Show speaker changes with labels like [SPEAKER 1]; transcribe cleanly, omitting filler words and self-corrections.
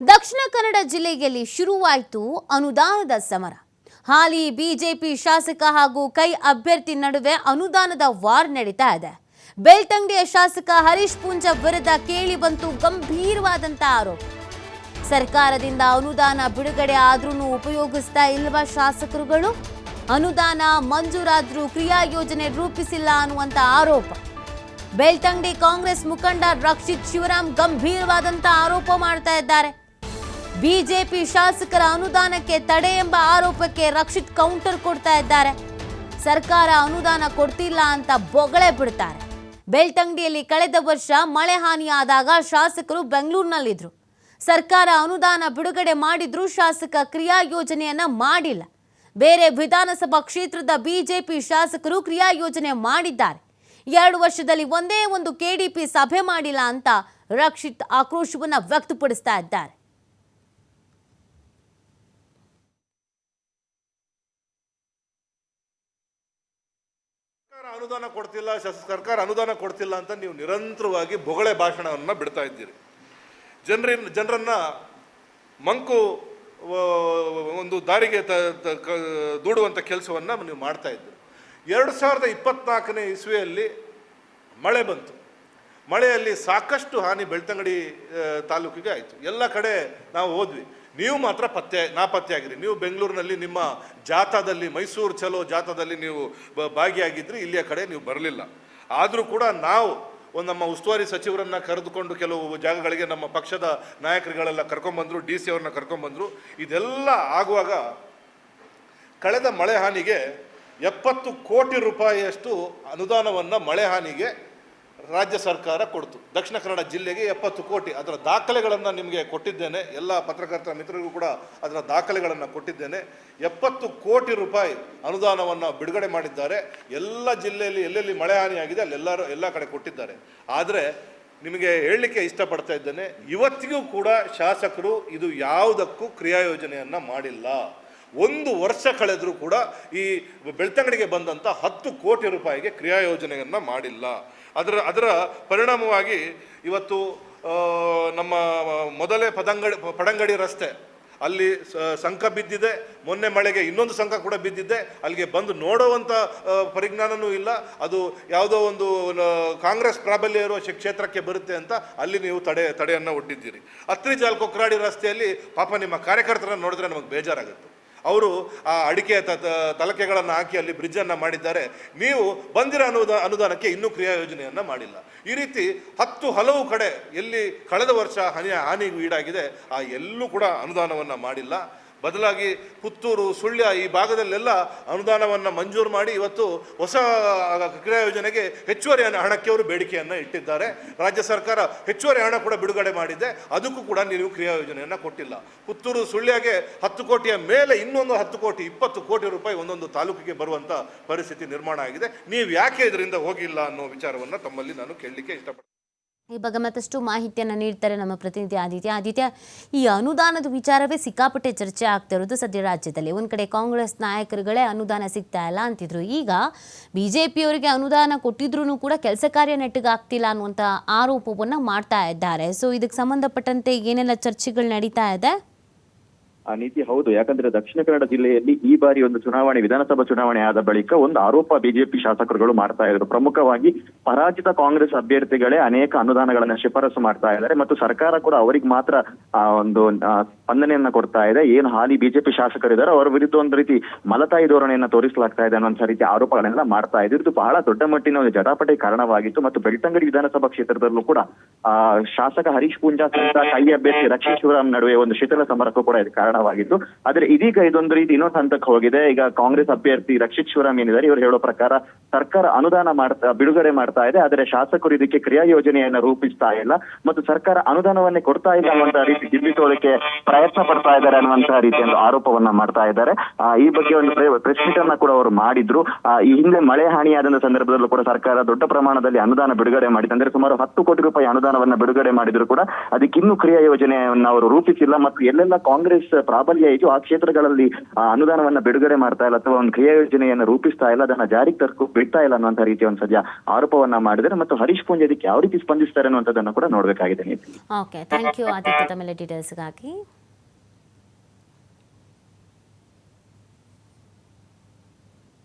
[SPEAKER 1] ದಕ್ಷಿಣ ಕನ್ನಡ ಜಿಲ್ಲೆಯಲ್ಲಿ ಶುರುವಾಯಿತು ಅನುದಾನದ ಸಮರ. ಹಾಲಿ ಬಿಜೆಪಿ ಶಾಸಕ ಹಾಗೂ ಕೈ ಅಭ್ಯರ್ಥಿ ನಡುವೆ ಅನುದಾನದ ವಾರ್ ನಡೀತಾ ಇದೆ. ಬೆಳ್ತಂಗಡಿಯ ಶಾಸಕ ಹರೀಶ್ ಪೂಂಜ ವಿರುದ್ಧ ಕೇಳಿ ಬಂತು ಗಂಭೀರವಾದಂತ ಆರೋಪ. ಸರ್ಕಾರದಿಂದ ಅನುದಾನ ಬಿಡುಗಡೆ ಆದ್ರೂ ಉಪಯೋಗಿಸ್ತಾ ಇಲ್ವಾ ಶಾಸಕರುಗಳು? ಅನುದಾನ ಮಂಜೂರಾದ್ರೂ ಕ್ರಿಯಾ ಯೋಜನೆ ರೂಪಿಸಿಲ್ಲ ಅನ್ನುವಂತ ಆರೋಪ. ಬೆಳ್ತಂಗಡಿ ಕಾಂಗ್ರೆಸ್ ಮುಖಂಡ ರಕ್ಷಿತ್ ಶಿವರಾಮ್ ಗಂಭೀರವಾದಂತ ಆರೋಪ ಮಾಡ್ತಾ ಇದ್ದಾರೆ. ಬಿಜೆಪಿ ಶಾಸಕರ ಅನುದಾನಕ್ಕೆ ತಡೆ ಎಂಬ ಆರೋಪಕ್ಕೆ ರಕ್ಷಿತ್ ಕೌಂಟರ್ ಕೊಡ್ತಾ ಇದ್ದಾರೆ. ಸರ್ಕಾರ ಅನುದಾನ ಕೊಡ್ತಿಲ್ಲ ಅಂತ ಬೊಗಳೆ ಬಿಡ್ತಾರೆ. ಬೆಳ್ತಂಗಡಿಯಲ್ಲಿ ಕಳೆದ ವರ್ಷ ಮಳೆ ಹಾನಿಯಾದಾಗ ಶಾಸಕರು ಬೆಂಗಳೂರಿನಲ್ಲಿದ್ರು. ಸರ್ಕಾರ ಅನುದಾನ ಬಿಡುಗಡೆ ಮಾಡಿದ್ರೂ ಶಾಸಕ ಕ್ರಿಯಾ ಯೋಜನೆಯನ್ನ ಮಾಡಿಲ್ಲ. ಬೇರೆ ವಿಧಾನಸಭಾ ಕ್ಷೇತ್ರದ ಬಿಜೆಪಿ ಶಾಸಕರು ಕ್ರಿಯಾ ಯೋಜನೆ ಮಾಡಿದ್ದಾರೆ. 2 ವರ್ಷದಲ್ಲಿ ಒಂದೇ ಒಂದು ಕೆಡಿಪಿ ಸಭೆ ಮಾಡಿಲ್ಲ ಅಂತ ರಕ್ಷಿತ್ ಆಕ್ರೋಶವನ್ನ ವ್ಯಕ್ತಪಡಿಸ್ತಾ ಇದ್ದಾರೆ.
[SPEAKER 2] ಅನುದಾನ ಕೊಡ್ತಿಲ್ಲ, ಸರ್ಕಾರ ಅನುದಾನ ಕೊಡ್ತಿಲ್ಲ ಅಂತ ನೀವು ನಿರಂತರವಾಗಿ ಬೊಗಳೆ ಭಾಷಣವನ್ನು ಬಿಡ್ತಾ ಇದ್ದೀರಿ. ಜನರನ್ನ ಮಂಕು ಒಂದು ದಾರಿಗೆ ದೂಡುವಂಥ ಕೆಲಸವನ್ನು ನೀವು ಮಾಡ್ತಾ ಇದ್ದೀರಿ. 2024ನೇ ಇಸ್ವಿಯಲ್ಲಿ ಮಳೆ ಬಂತು. ಮಳೆಯಲ್ಲಿ ಸಾಕಷ್ಟು ಹಾನಿ ಬೆಳ್ತಂಗಡಿ ತಾಲೂಕಿಗೆ ಆಯಿತು. ಎಲ್ಲ ಕಡೆ ನಾವು ಹೋದ್ವಿ. ನೀವು ಮಾತ್ರ ನಾಪತ್ತೆಯಾಗಿರಿ. ನೀವು ಬೆಂಗಳೂರಿನಲ್ಲಿ ನಿಮ್ಮ ಜಾಥಾದಲ್ಲಿ, ಮೈಸೂರು ಚಲೋ ಜಾಥಾದಲ್ಲಿ ನೀವು ಭಾಗಿಯಾಗಿದ್ರಿ. ಇಲ್ಲಿಯ ಕಡೆ ನೀವು ಬರಲಿಲ್ಲ. ಆದರೂ ಕೂಡ ನಾವು ನಮ್ಮ ಉಸ್ತುವಾರಿ ಸಚಿವರನ್ನು ಕರೆದುಕೊಂಡು ಕೆಲವು ಜಾಗಗಳಿಗೆ ನಮ್ಮ ಪಕ್ಷದ ನಾಯಕರುಗಳೆಲ್ಲ ಕರ್ಕೊಂಡ್ಬಂದರು, DC ಅವ್ರನ್ನ ಕರ್ಕೊಂಡ್ಬಂದರು. ಇದೆಲ್ಲ ಆಗುವಾಗ ಕಳೆದ ಮಳೆ ಹಾನಿಗೆ 70 ಕೋಟಿ ರೂಪಾಯಿಯಷ್ಟು ಅನುದಾನವನ್ನು ಮಳೆ ಹಾನಿಗೆ ರಾಜ್ಯ ಸರ್ಕಾರ ಕೊಡ್ತು. ದಕ್ಷಿಣ ಕನ್ನಡ ಜಿಲ್ಲೆಗೆ 70 ಕೋಟಿ. ಅದರ ದಾಖಲೆಗಳನ್ನು ನಿಮಗೆ ಕೊಟ್ಟಿದ್ದೇನೆ. ಎಲ್ಲ ಪತ್ರಕರ್ತರ ಮಿತ್ರರಿಗೂ ಕೂಡ ಅದರ ದಾಖಲೆಗಳನ್ನು ಕೊಟ್ಟಿದ್ದೇನೆ. 70 ಕೋಟಿ ರೂಪಾಯಿ ಅನುದಾನವನ್ನು ಬಿಡುಗಡೆ ಮಾಡಿದ್ದಾರೆ. ಎಲ್ಲ ಜಿಲ್ಲೆಯಲ್ಲಿ ಎಲ್ಲೆಲ್ಲಿ ಮಳೆ ಹಾನಿಯಾಗಿದೆ ಎಲ್ಲ ಕಡೆ ಕೊಟ್ಟಿದ್ದಾರೆ. ಆದರೆ ನಿಮಗೆ ಹೇಳಲಿಕ್ಕೆ ಇಷ್ಟಪಡ್ತಾ ಇದ್ದೇನೆ, ಇವತ್ತಿಗೂ ಕೂಡ ಶಾಸಕರು ಇದು ಯಾವುದಕ್ಕೂ ಕ್ರಿಯಾ ಯೋಜನೆಯನ್ನು ಮಾಡಿಲ್ಲ. 1 ವರ್ಷ ಕಳೆದರೂ ಕೂಡ ಈ ಬೆಳ್ತಂಗಡಿಗೆ ಬಂದಂಥ 10 ಕೋಟಿ ರೂಪಾಯಿಗೆ ಕ್ರಿಯಾ ಯೋಜನೆಯನ್ನು ಮಾಡಿಲ್ಲ. ಅದರ ಪರಿಣಾಮವಾಗಿ ಇವತ್ತು ನಮ್ಮ ಮೊದಲೇ ಪಡಂಗಡಿ ರಸ್ತೆ ಅಲ್ಲಿ ಸಂಕ ಬಿದ್ದಿದೆ. ಮೊನ್ನೆ ಮಳೆಗೆ ಇನ್ನೊಂದು ಸಂಕ ಕೂಡ ಬಿದ್ದಿದೆ. ಅಲ್ಲಿಗೆ ಬಂದು ನೋಡುವಂಥ ಪರಿಜ್ಞಾನವೂ ಇಲ್ಲ. ಅದು ಯಾವುದೋ ಒಂದು ಕಾಂಗ್ರೆಸ್ ಪ್ರಾಬಲ್ಯ ಇರುವ ಕ್ಷೇತ್ರಕ್ಕೆ ಬರುತ್ತೆ ಅಂತ ಅಲ್ಲಿ ನೀವು ತಡೆಯನ್ನು ಒಡ್ಡಿದ್ದೀರಿ. ಅತ್ರಿ ಜಾಲ್ ಕೊಕ್ರಾಡಿ ರಸ್ತೆಯಲ್ಲಿ ಪಾಪ ನಿಮ್ಮ ಕಾರ್ಯಕರ್ತರನ್ನು ನೋಡಿದ್ರೆ ನಮಗೆ ಬೇಜಾರಾಗುತ್ತೆ. ಅವರು ಆ ಅಡಿಕೆ ತಲಕೆಗಳನ್ನು ಹಾಕಿ ಅಲ್ಲಿ ಬ್ರಿಡ್ಜನ್ನು ಮಾಡಿದ್ದಾರೆ. ನೀವು ಬಂದಿರೋ ಅನುದಾನಕ್ಕೆ ಇನ್ನೂ ಕ್ರಿಯಾ ಯೋಜನೆಯನ್ನು ಮಾಡಿಲ್ಲ. ಈ ರೀತಿ ಹಲವು ಕಡೆ ಎಲ್ಲಿ ಕಳೆದ ವರ್ಷ ಹಾನಿಗೂ ಈಡಾಗಿದೆ ಎಲ್ಲೂ ಕೂಡ ಅನುದಾನವನ್ನು ಮಾಡಿಲ್ಲ. ಬದಲಾಗಿ ಪುತ್ತೂರು, ಸುಳ್ಯ ಈ ಭಾಗದಲ್ಲೆಲ್ಲ ಅನುದಾನವನ್ನು ಮಂಜೂರು ಮಾಡಿ ಇವತ್ತು ಹೊಸ ಕ್ರಿಯಾ ಯೋಜನೆಗೆ ಹೆಚ್ಚುವರಿ ಹಣಕ್ಕೆ ಅವರು ಬೇಡಿಕೆಯನ್ನು ಇಟ್ಟಿದ್ದಾರೆ. ರಾಜ್ಯ ಸರ್ಕಾರ ಹೆಚ್ಚುವರಿ ಹಣ ಕೂಡ ಬಿಡುಗಡೆ ಮಾಡಿದೆ. ಅದಕ್ಕೂ ಕೂಡ ನೀವು ಕ್ರಿಯಾ ಯೋಜನೆಯನ್ನು ಕೊಟ್ಟಿಲ್ಲ. ಪುತ್ತೂರು, ಸುಳ್ಯಗೆ 10 ಕೋಟಿಯ ಮೇಲೆ ಇನ್ನೊಂದು 10 ಕೋಟಿ 20 ಕೋಟಿ ರೂಪಾಯಿ ಒಂದೊಂದು ತಾಲೂಕಿಗೆ ಬರುವಂಥ ಪರಿಸ್ಥಿತಿ ನಿರ್ಮಾಣ ಆಗಿದೆ. ನೀವು ಯಾಕೆ ಇದರಿಂದ ಹೋಗಿಲ್ಲ ಅನ್ನೋ ವಿಚಾರವನ್ನು ತಮ್ಮಲ್ಲಿ ನಾನು ಕೇಳಲಿಕ್ಕೆ ಇಷ್ಟಪಡ್ತೀನಿ.
[SPEAKER 1] ಈ ಬಗ್ಗೆ ಮತ್ತಷ್ಟು ಮಾಹಿತಿಯನ್ನು ನೀಡ್ತಾರೆ ನಮ್ಮ ಪ್ರತಿನಿಧಿ ಆದಿತ್ಯ. ಈ ಅನುದಾನದ ವಿಚಾರವೇ ಸಿಕ್ಕಾಪಟ್ಟೆ ಚರ್ಚೆ ಆಗ್ತಾ ಇರೋದು ಸದ್ಯ ರಾಜ್ಯದಲ್ಲಿ. ಒಂದು ಕಡೆ ಕಾಂಗ್ರೆಸ್ ನಾಯಕರುಗಳೇ ಅನುದಾನ ಸಿಗ್ತಾ ಇಲ್ಲ ಅಂತಿದ್ರು. ಈಗ ಬಿಜೆಪಿಯವರಿಗೆ ಅನುದಾನ ಕೊಟ್ಟಿದ್ರೂ ಕೂಡ ಕೆಲಸ ಕಾರ್ಯ ನೆಟ್ಟಗಾಗ್ತಿಲ್ಲ ಅನ್ನುವಂಥ ಆರೋಪವನ್ನು ಮಾಡ್ತಾ ಇದ್ದಾರೆ. ಸೊ ಇದಕ್ಕೆ ಸಂಬಂಧಪಟ್ಟಂತೆ ಏನೆಲ್ಲ ಚರ್ಚೆಗಳು ನಡೀತಾ ಇದೆ?
[SPEAKER 3] ಆ ನೀತಿ ಹೌದು. ಯಾಕಂದ್ರೆ ದಕ್ಷಿಣ ಕನ್ನಡ ಜಿಲ್ಲೆಯಲ್ಲಿ ಈ ಬಾರಿ ಒಂದು ವಿಧಾನಸಭಾ ಚುನಾವಣೆ ಆದ ಬಳಿಕ ಒಂದು ಆರೋಪ ಬಿಜೆಪಿ ಶಾಸಕರುಗಳು ಮಾಡ್ತಾ ಇದ್ರು. ಪ್ರಮುಖವಾಗಿ ಪರಾಜಿತ ಕಾಂಗ್ರೆಸ್ ಅಭ್ಯರ್ಥಿಗಳೇ ಅನೇಕ ಅನುದಾನಗಳನ್ನ ಶಿಫಾರಸು ಮಾಡ್ತಾ ಇದ್ದಾರೆ ಮತ್ತು ಸರ್ಕಾರ ಕೂಡ ಅವರಿಗೆ ಮಾತ್ರ ಒಂದು ಸ್ಪಂದನೆಯನ್ನ ಕೊಡ್ತಾ ಇದೆ. ಏನು ಹಾಲಿ ಬಿಜೆಪಿ ಶಾಸಕರಿದ್ದಾರೆ ಅವರ ವಿರುದ್ಧ ಒಂದು ರೀತಿ ಮಲತಾಯಿ ಧೋರಣೆಯನ್ನ ತೋರಿಸಲಾಗ್ತಾ ಇದೆ ಅನ್ನೋ ರೀತಿ ಆರೋಪಗಳನ್ನೆಲ್ಲ ಮಾಡ್ತಾ ಇದೆ. ಇದು ಬಹಳ ದೊಡ್ಡ ಮಟ್ಟಿನ ಒಂದು ಜಟಾಪಟಿ ಕಾರಣವಾಗಿತ್ತು. ಮತ್ತು ಬೆಳ್ತಂಗಡಿ ವಿಧಾನಸಭಾ ಕ್ಷೇತ್ರದಲ್ಲೂ ಕೂಡ ಶಾಸಕ ಹರೀಶ್ ಪೂಂಜಾ ಸಹಿತ ಕೈ ಅಭ್ಯರ್ಥಿ ರಕ್ಷಿತ್ ಶಿವರಾಮ್ ನಡುವೆ ಒಂದು ಶಿಥಿಲ ಸಮರಕ್ಕೂ ಕೂಡ ಇದು ಕಾರಣವಾಗಿತ್ತು. ಆದ್ರೆ ಇದೀಗ ಇದೊಂದು ರೀತಿ ಇನ್ನೊಂದು ಹಂತಕ್ಕೆ ಹೋಗಿದೆ. ಈಗ ಕಾಂಗ್ರೆಸ್ ಅಭ್ಯರ್ಥಿ ರಕ್ಷಿತ್ ಶಿವರಾಮ್ ಏನಿದ್ದಾರೆ, ಇವರು ಹೇಳೋ ಪ್ರಕಾರ ಸರ್ಕಾರ ಅನುದಾನ ಬಿಡುಗಡೆ ಮಾಡ್ತಾ ಇದೆ, ಆದರೆ ಶಾಸಕರು ಇದಕ್ಕೆ ಕ್ರಿಯಾ ಯೋಜನೆಯನ್ನ ರೂಪಿಸ್ತಾ ಇಲ್ಲ ಮತ್ತು ಸರ್ಕಾರ ಅನುದಾನವನ್ನೇ ಕೊಡ್ತಾ ಇಲ್ಲ ಅನ್ನುವಂತಹ ರೀತಿ ಬಿಂಬಿಸೋದಕ್ಕೆ ಪ್ರಯತ್ನ ಪಡ್ತಾ ಇದ್ದಾರೆ ಅನ್ನುವಂತಹ ರೀತಿಯ ಒಂದು ಆರೋಪವನ್ನ ಮಾಡ್ತಾ ಇದ್ದಾರೆ. ಈ ಬಗ್ಗೆ ಒಂದು ಪ್ರೆಸ್ ಮೀಟ್ ಅನ್ನ ಕೂಡ ಅವರು ಮಾಡಿದ್ರು. ಈ ಹಿಂದೆ ಮಳೆ ಹಾನಿಯಾದ ಸಂದರ್ಭದಲ್ಲೂ ಕೂಡ ಸರ್ಕಾರ ದೊಡ್ಡ ಪ್ರಮಾಣದಲ್ಲಿ ಅನುದಾನ ಬಿಡುಗಡೆ ಮಾಡಿದೆ. ಅಂದ್ರೆ ಸುಮಾರು 10 ಕೋಟಿ ರೂಪಾಯಿ ಅನುದಾನವನ್ನ ಬಿಡುಗಡೆ ಮಾಡಿದ್ರು ಕೂಡ ಅದಕ್ಕೆ ಇನ್ನೂ ಕ್ರಿಯಾ ಯೋಜನೆಯನ್ನ ಅವರು ರೂಪಿಸಿಲ್ಲ. ಮತ್ತು ಎಲ್ಲೆಲ್ಲ ಕಾಂಗ್ರೆಸ್ ಪ್ರಾಬಲ್ಯ ಇದೆಯೋ ಆ ಕ್ಷೇತ್ರಗಳಲ್ಲಿ ಅನುದಾನವನ್ನ ಬಿಡುಗಡೆ ಮಾಡ್ತಾ ಇಲ್ಲ ಅಥವಾ ಒಂದು ಕ್ರಿಯಾ ಯೋಜನೆಯನ್ನು ರೂಪಿಸ್ತಾ ಇಲ್ಲ, ಅದನ್ನ ಜಾರಿಗೆ ಬಿಡ್ತಾ ಇಲ್ಲ ಅನ್ನುವಂತ ರೀತಿಯ ಒಂದು ಸದ್ಯ ಆರೋಪವನ್ನ ಮಾಡಿದರೆ ಮತ್ತು ಹರೀಶ್ ಪೂಂಜೆ ಅದಕ್ಕೆ ಯಾವ ರೀತಿ ಸ್ಪಂದಿಸ್ತಾರೆ ಅನ್ನುವಂಥದ್ದನ್ನು ಕೂಡ ನೋಡ್ಬೇಕಾಗಿದೆ.
[SPEAKER 1] ಓಕೆ, ಥ್ಯಾಂಕ್ ಯು ಆದಿತ್ಯ ತಮ್ಮೆಲ್ಲ ಡೀಟೇಲ್ಸ್ಗಾಗಿ.